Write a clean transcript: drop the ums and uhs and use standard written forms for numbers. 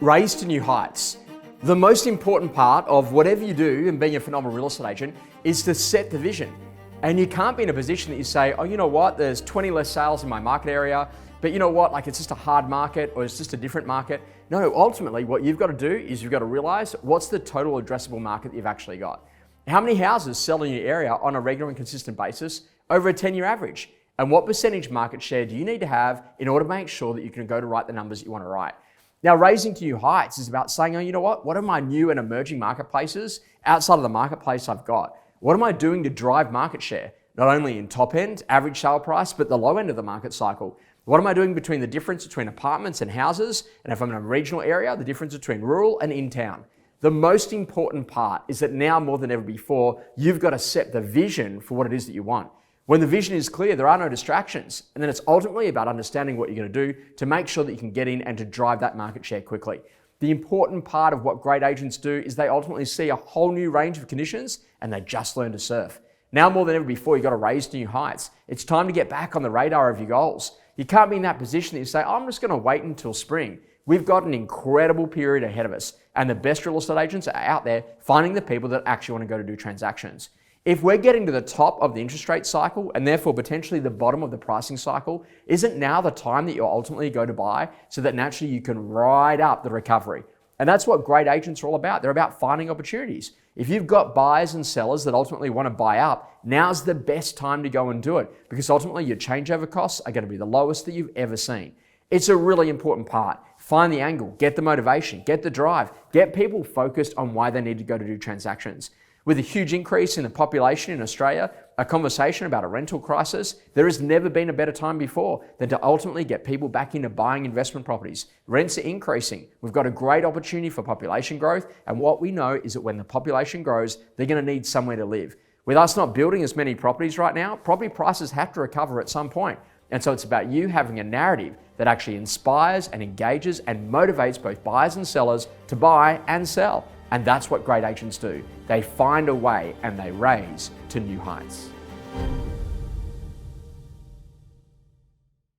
Raise to new heights. The most important part of whatever you do in being a phenomenal real estate agent is to set the vision. And you can't be in a position that you say, oh, you know what, there's 20 less sales in my market area, but you know what, like it's just a hard market or it's just a different market. No, ultimately what you've got to do is you've got to realize what's the total addressable market that you've actually got. How many houses sell in your area on a regular and consistent basis over a 10-year average? And what percentage market share do you need to have in order to make sure that you can go to write the numbers that you want to write? Now, raising to new heights is about saying, oh, you know what are my new and emerging marketplaces outside of the marketplace I've got? What am I doing to drive market share? Not only in top end, average sale price, but the low end of the market cycle. What am I doing between the difference between apartments and houses? And if I'm in a regional area, the difference between rural and in town. The most important part is that now more than ever before, you've got to set the vision for what it is that you want. When the vision is clear, there are no distractions. And then it's ultimately about understanding what you're going to do to make sure that you can get in and to drive that market share quickly. The important part of what great agents do is they ultimately see a whole new range of conditions and they just learn to surf. Now more than ever before, you've got to raise to new heights. It's time to get back on the radar of your goals. You can't be in that position that you say, oh, I'm just going to wait until spring. We've got an incredible period ahead of us, and the best real estate agents are out there finding the people that actually want to go to do transactions. If we're getting to the top of the interest rate cycle and therefore potentially the bottom of the pricing cycle, isn't now the time that you'll ultimately go to buy so that naturally you can ride up the recovery? And that's what great agents are all about. They're about finding opportunities. If you've got buyers and sellers that ultimately want to buy up, now's the best time to go and do it because ultimately your changeover costs are going to be the lowest that you've ever seen. It's a really important part. Find the angle, get the motivation, get the drive, get people focused on why they need to go to do transactions. With a huge increase in the population in Australia, a conversation about a rental crisis, there has never been a better time before than to ultimately get people back into buying investment properties. Rents are increasing. We've got a great opportunity for population growth, and what we know is that when the population grows, they're going to need somewhere to live. With us not building as many properties right now, property prices have to recover at some point. And so it's about you having a narrative that actually inspires and engages and motivates both buyers and sellers to buy and sell. And that's what great agents do. They find a way and they raise to new heights.